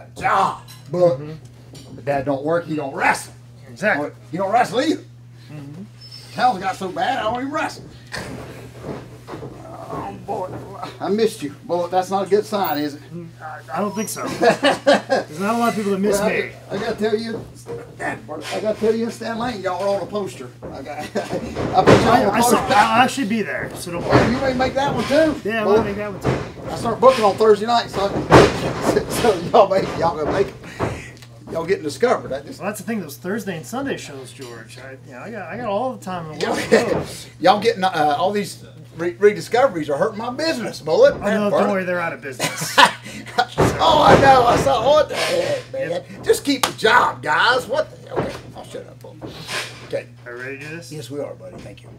got a job. But Dad don't work, he don't wrestle. Exactly. He don't wrestle either. Tal's got so bad, I don't even wrestle. Oh, boy. I missed you. Boy, that's not a good sign, is it? I don't think so. There's not a lot of people that miss me. I got to tell you, Stan Lane, y'all are on a poster. I put you on a poster. I'll actually be there, so don't worry. You may make that one too. Yeah, I'm gonna make that one too. I start booking on Thursday night, so y'all gonna make it. Y'all getting discovered. Well, that's the thing. Those Thursday and Sunday shows, George. I got all the time in the world for those. Y'all getting all these rediscoveries are hurting my business, Bullet. Oh, no, don't worry, they're out of business. Oh, I know. I saw. What the heck, man? Just keep the job, guys. What the hell? Okay, I'll shut up, Bullet. Okay. Are you ready to do this? Yes, we are, buddy. Thank you.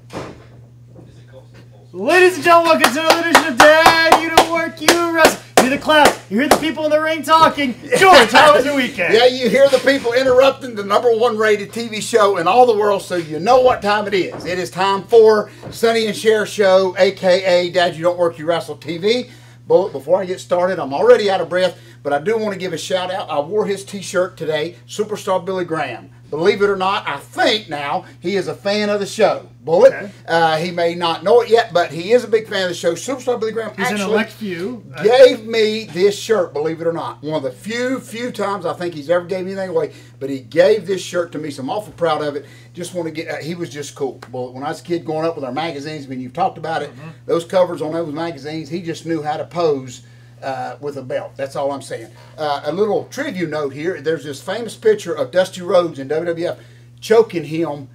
Ladies and gentlemen, welcome to another edition of Dad, You Don't Work, You Wrestle. You hear the clap. You hear the people in the ring talking. George, how was your weekend? Yeah, you hear the people interrupting the #1 rated TV show in all the world, so you know what time it is. It is time for Sonny and Cher Show, a.k.a. Dad, You Don't Work, You Wrestle TV. Bullet, before I get started, I'm already out of breath, but I do want to give a shout out. I wore his t-shirt today, Superstar Billy Graham. Believe it or not, I think now he is a fan of the show. Bullet. Okay. He may not know it yet, but he is a big fan of the show. Superstar Billy Graham He's actually an elect few. Gave me this shirt, believe it or not. One of the few times I think he's ever gave anything away, but he gave this shirt to me, so I'm awful proud of it. Just want to get, he was just cool. Bullet. When I was a kid growing up with our magazines, I mean, you've talked about it, those covers on those magazines, he just knew how to pose with a belt. That's all I'm saying. A little trivia note here. There's this famous picture of Dusty Rhodes in WWF choking him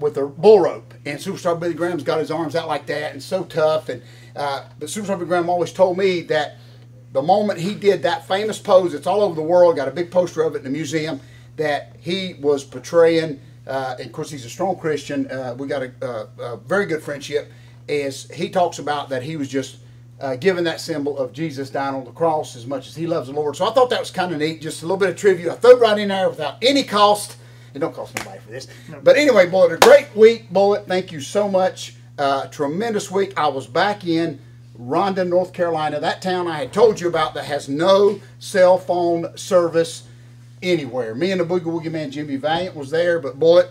with a bull rope. And Superstar Billy Graham's got his arms out like that and so tough. And but Superstar Billy Graham always told me that the moment he did that famous pose, it's all over the world, got a big poster of it in the museum, that he was portraying, and of course he's a strong Christian. We got a very good friendship. As he talks about that he was just given that symbol of Jesus dying on the cross as much as he loves the Lord. So I thought that was kind of neat. Just a little bit of trivia. I threw it right in there without any cost. It don't cost nobody for this. No. But anyway, Bullet, a great week, Bullet. Thank you so much. Tremendous week. I was back in Rondon, North Carolina, that town I had told you about that has no cell phone service anywhere. Me and the Boogie Woogie Man, Jimmy Valiant, was there. But, Bullet,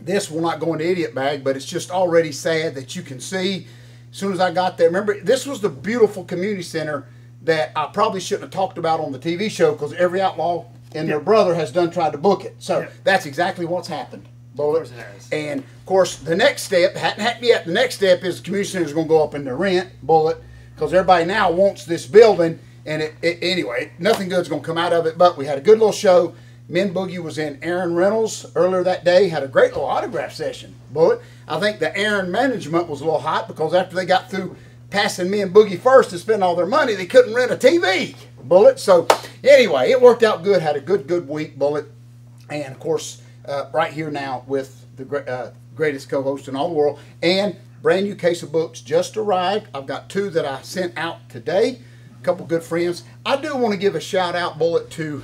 this will not go in the idiot bag, but it's just already sad that you can see. As soon as I got there, remember, this was the beautiful community center that I probably shouldn't have talked about on the TV show because every outlaw and their brother has done tried to book it. So that's exactly what's happened. Bullet. And, of course, the next step, hadn't happened yet, the next step is the community center is going to go up in the rent, Bullet, because everybody now wants this building. And anyway, nothing good's going to come out of it, but we had a good little show. Men Boogie was in Aaron Reynolds earlier that day, had a great little autograph session, Bullet. I think the Aaron management was a little hot because after they got through passing me and Boogie first to spend all their money, they couldn't rent a TV, Bullet. So anyway, it worked out good, had a good week, Bullet. And of course, right here now with the greatest co-host in all the world, and brand new case of books just arrived. I've got 2 that I sent out today, a couple good friends. I do want to give a shout out, Bullet, to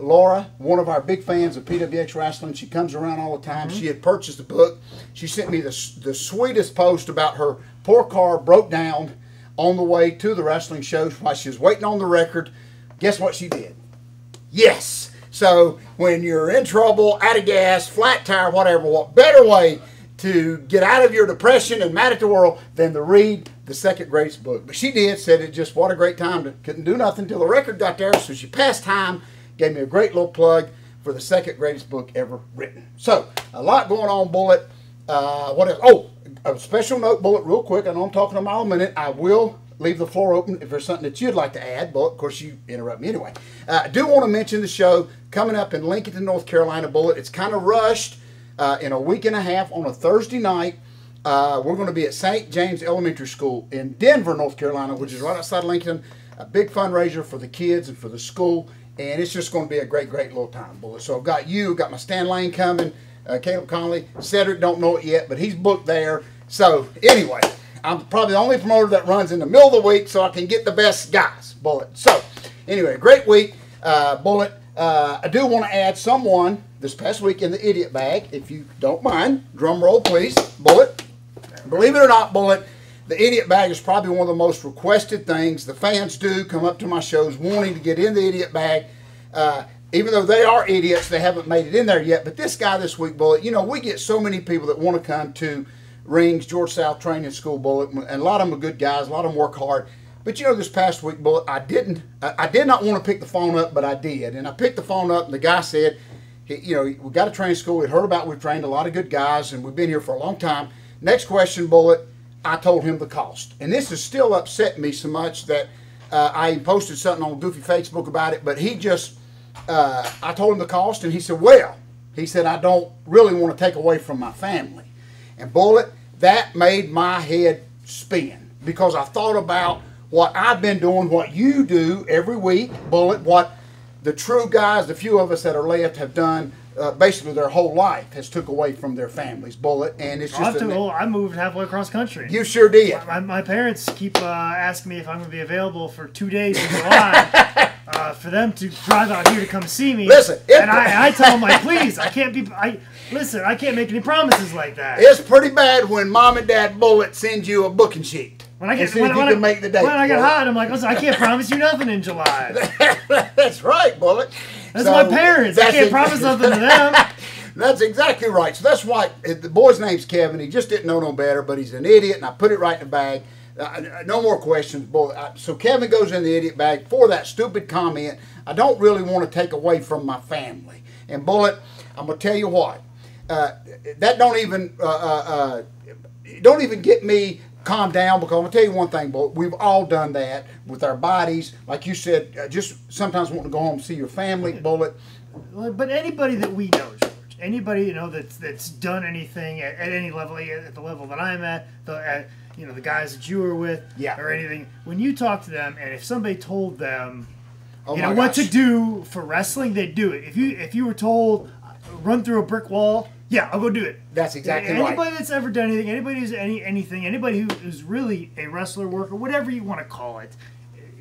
Laura, one of our big fans of PWX Wrestling. She comes around all the time. She had purchased the book. She sent me the sweetest post about her poor car broke down on the way to the wrestling show while she was waiting on the record. Guess what she did? Yes! So when you're in trouble, out of gas, flat tire, whatever, what better way to get out of your depression and mad at the world than to read the second greatest book? But she did, said it just, what a great time. Couldn't do nothing until the record got there, so she passed time. Gave me a great little plug for the second greatest book ever written. So, a lot going on, Bullet. What else? Oh, a special note, Bullet, real quick. I know I'm talking a mile a minute. I will leave the floor open if there's something that you'd like to add. Bullet, of course, you interrupt me anyway. I do want to mention the show coming up in Lincoln, North Carolina, Bullet. It's kind of rushed in a week and a half on a Thursday night. We're going to be at St. James Elementary School in Denver, North Carolina, which is right outside Lincoln. A big fundraiser for the kids and for the school. And it's just going to be a great little time, Bullet. So I've got you, got my Stan Lane coming, Caleb Conley, Cedric, don't know it yet, but he's booked there. So anyway, I'm probably the only promoter that runs in the middle of the week so I can get the best guys, Bullet. So anyway, great week, Bullet. I do want to add someone this past week in the idiot bag, if you don't mind. Drum roll, please, Bullet. Believe it or not, Bullet, the idiot bag is probably one of the most requested things. The fans do come up to my shows wanting to get in the idiot bag. Even though they are idiots, they haven't made it in there yet. But this guy this week, Bullet, you know, we get so many people that want to come to Rings, George South Training School, Bullet, and a lot of them are good guys, a lot of them work hard. But you know, this past week, Bullet, I did not want to pick the phone up, but I did. And I picked the phone up, and the guy said, you know, we got a training school. We'd heard about it. We've trained a lot of good guys, and we've been here for a long time. Next question, Bullet, I told him the cost. And this is still upsetting me so much that I posted something on Goofy Facebook about it, but he just... I told him the cost, and he said, well, he said, I don't really want to take away from my family. And Bullet, that made my head spin because I thought about what I've been doing, what you do every week, Bullet, what the true guys, the few of us that are left have done basically their whole life has took away from their families, Bullet. And it's just I moved halfway across country. You sure did. My parents keep asking me if I'm going to be available for 2 days in July. For them to drive out here to come see me. Listen, and I tell them, like, please, I can't make any promises like that. It's pretty bad when Mom and Dad Bullet sends you a booking sheet. When I get make the date. When I get hot, I'm like, listen, I can't promise you nothing in July. That's right, Bullet. That's my parents. I can't promise nothing to them. That's exactly right. So that's why the boy's name's Kevin. He just didn't know no better, but he's an idiot, and I put it right in the bag. No more questions, Bullet. So Kevin goes in the idiot bag for that stupid comment. I don't really want to take away from my family. And Bullet, I'm gonna tell you what. That don't even get me calmed down, because I'm gonna tell you one thing, Bullet. We've all done that with our bodies, like you said. Just sometimes wanting to go home and see your family, Bullet. But anybody that we know, George, anybody you know that's done anything at any level, at the level that I'm at, you know, the guys that you were with, or anything, when you talk to them, and if somebody told them, what to do for wrestling, they'd do it. If you were told, run through a brick wall, yeah, I'll go do it. That's exactly right. Anybody that's ever done anything, anybody who's anything, anybody who's really a wrestler, worker, whatever you want to call it,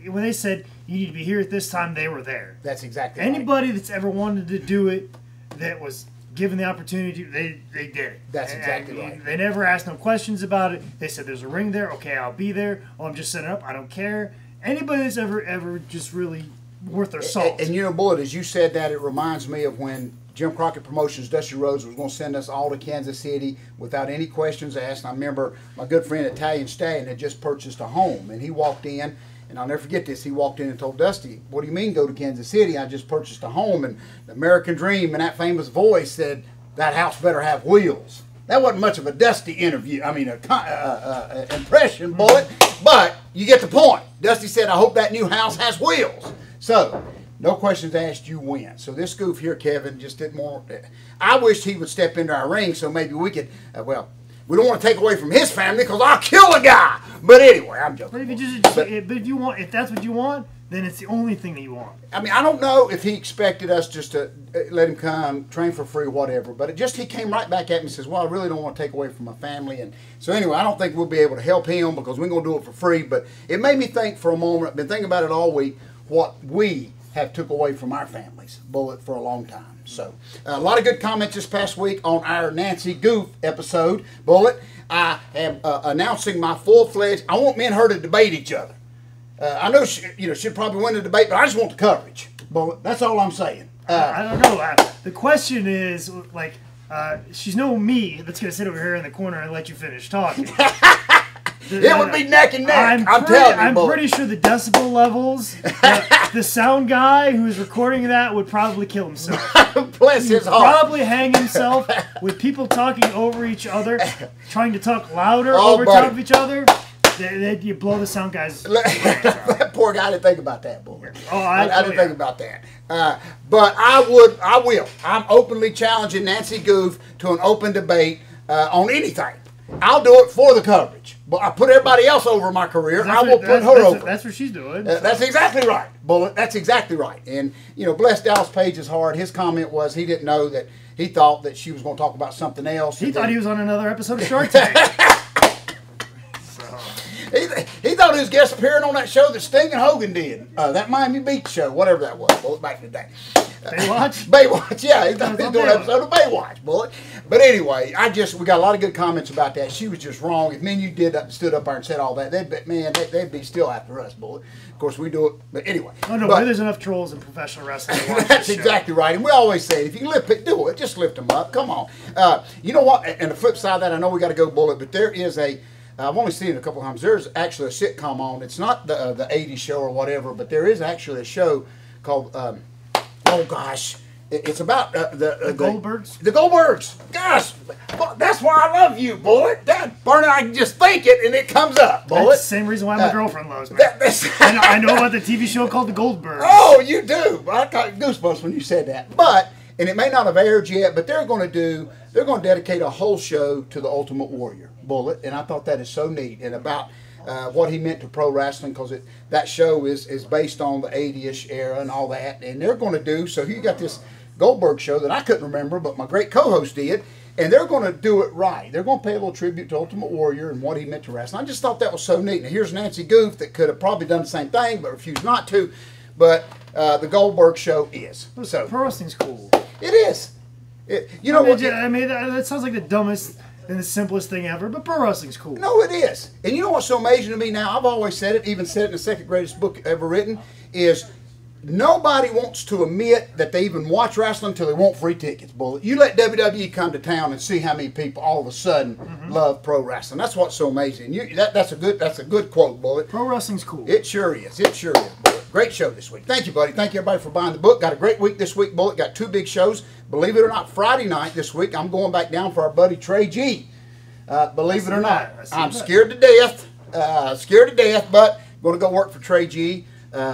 when they said you need to be here at this time, they were there. That's exactly right. Anybody that's ever wanted to do it, that was given the opportunity, they did it. That's exactly right. They never asked no questions about it. They said, there's a ring there. Okay, I'll be there. Oh, I'm just setting up. I don't care. Anybody that's ever just really worth their salt. And you know, Bullet, as you said that, it reminds me of when Jim Crockett Promotions, Dusty Rhodes, was going to send us all to Kansas City without any questions asked. And I remember my good friend Italian Stallion had just purchased a home, and he walked in. And I'll never forget this. He walked in and told Dusty, what do you mean go to Kansas City? I just purchased a home. And the American Dream and that famous voice said, that house better have wheels. That wasn't much of a Dusty interview. I mean, impression, Bullet. But you get the point. Dusty said, I hope that new house has wheels. So, no questions asked, you win. So this goof here, Kevin, just didn't want... I wished he would step into our ring so maybe we could... we don't want to take away from his family because I'll kill a guy. But anyway, I'm joking. But if that's what you want, then it's the only thing that you want. I mean, I don't know if he expected us just to let him come, train for free, whatever. But he came right back at me and says, well, I really don't want to take away from my family. And so anyway, I don't think we'll be able to help him because we're going to do it for free. But it made me think for a moment. I've been thinking about it all week, what we have took away from our families, Bullet, for a long time. So a lot of good comments this past week on our Nancy Goof episode, Bullet. I am announcing my full-fledged, I want me and her to debate each other. I know she'd probably win the debate, but I just want the coverage. Bullet. That's all I'm saying. I don't know. The question is, like, she's no me that's going to sit over here in the corner and let you finish talking. It would be neck and neck. I'm telling you, I'm pretty sure the decibel levels, the sound guy who's recording that would probably kill himself. Bless his heart. Probably hang himself with people talking over each other, trying to talk louder over top of each other. Then you blow the sound guys. That poor guy didn't think about that, boy. Oh, I didn't think about that. But I will. I'm openly challenging Nancy Goof to an open debate on anything. I'll do it for the coverage. But I put everybody else over my career. I will put her over. That's what she's doing. That's exactly right, Bullet. That's exactly right. And, bless Dallas Page's heart. His comment was he didn't know that he thought that she was going to talk about something else. He thought he was on another episode of Shark Tank. He thought he was guest appearing on that show that Sting and Hogan did. That Miami Beach show, whatever that was, back in the day. Baywatch? Baywatch, yeah. He's doing an Baywatch. episode of Baywatch, Bullet. But anyway, we got a lot of good comments about that. She was just wrong. If me and you stood up there and said all that, they'd be still after us, Bullet. Of course, we do it. But anyway. Oh, no, there's enough trolls in professional wrestling to watch That's this show. exactly right. And we always say, if you can lift it, do it. Just lift them up. Come on. You know what? And the flip side of that, I know we got to go, Bullet, but there is I've only seen it a couple of times. There's actually a sitcom on. It's not the 80s show or whatever, but there is actually a show called, oh gosh, it's about the Goldbergs? The Goldbergs. Gosh, that's why I love you, Bullet. Barney, I can just think it and it comes up, Bullet. That's the same reason why my girlfriend loves me. I know about the TV show called The Goldbergs. Oh, you do. I got goosebumps when you said that. And it may not have aired yet, but they're going to dedicate a whole show to the Ultimate Warrior, Bullet, and I thought that is so neat, and about what he meant to pro wrestling, because that show is based on the 80-ish era and all that, and they're going to do, so you got this Goldberg show that I couldn't remember, but my great co-host did, and they're going to do it right. They're going to pay a little tribute to Ultimate Warrior and what he meant to wrestling. I just thought that was so neat. Now here's Nancy Goof that could have probably done the same thing, but refused not to, but the Goldberg show is. So pro wrestling's cool. It is. That sounds like the dumbest and the simplest thing ever, but pro wrestling's cool. No, it is. And you know what's so amazing to me now? I've always said it, even said it in the second greatest book ever written, is nobody wants to admit that they even watch wrestling until they want free tickets, Bullet. You let WWE come to town and see how many people all of a sudden love pro wrestling. That's what's so amazing. That's a good quote, Bullet. Pro wrestling's cool. It sure is. It sure is, Bullet. Great show this week. Thank you, buddy. Thank you, everybody, for buying the book. Got a great week this week, Bullet. Got 2 big shows. Believe it or not, Friday night this week, I'm going back down for our buddy Trey G. Believe it or not. I'm scared to death. But going to go work for Trey G.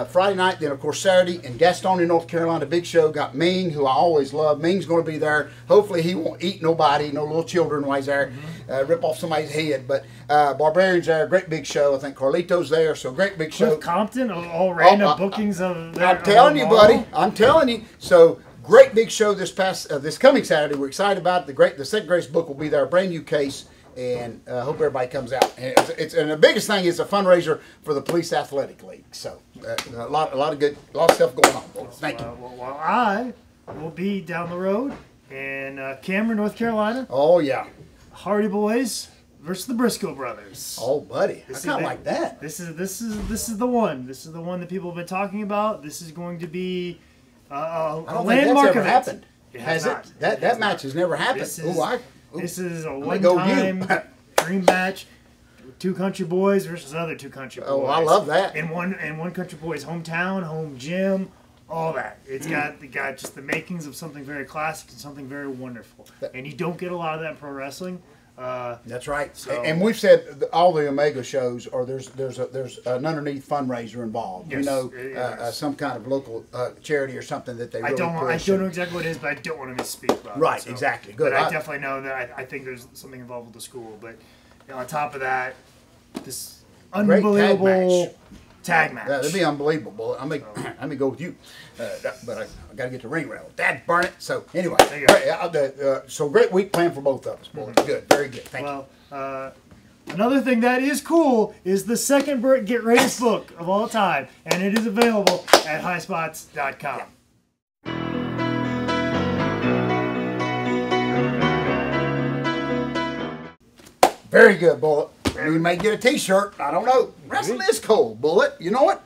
Friday night, then of course Saturday in Gastonia, North Carolina, big show. Got Ming, who I always love. Ming's going to be there. Hopefully he won't eat nobody, no little children while he's there, rip off somebody's head. But Barbarian's there, great big show. I think Carlito's there, so great big show. Cliff Compton, all random bookings of their I'm telling you, buddy. I'm telling you. So great big show this coming Saturday. We're excited about it. The second greatest book will be there, a brand new case. And hope everybody comes out. And and the biggest thing is a fundraiser for the Police Athletic League. So a lot of stuff going on. Thank you. Well, I will be down the road in Cameron, North Carolina. Oh yeah, Hardy Boys versus the Briscoe Brothers. Oh buddy, I kind of like that. This is the one. This is the one that people have been talking about. This is going to be a landmark think that's ever happened. Has it? That match has never happened. This is a one-time dream match. 2 country boys versus other 2 country boys. Oh, I love that. In one country boy's hometown, home gym, all that. It's got just the makings of something very classic and something very wonderful. And you don't get a lot of that in pro wrestling. That's right. So, and we've said all the Omega shows, or there's an underneath fundraiser involved. Yes, some kind of local charity or something that they really push. I don't know exactly what it is, but I don't want to misspeak about it. Right, exactly. Good. But I definitely know that I think there's something involved with the school. But on top of that, this unbelievable tag match. That'd be unbelievable. I may go with you, but I got to get the ring rail. Dad, burn it. So anyway, so great week planned for both of us, boys. Good, very good. Thank you. Another thing that is cool is the second Get Greatest book of all time, and it is available at highspots.com. Yeah. Very good, Bullet. We may get a T-shirt. I don't know. Wrestling is cool, Bullet. You know what?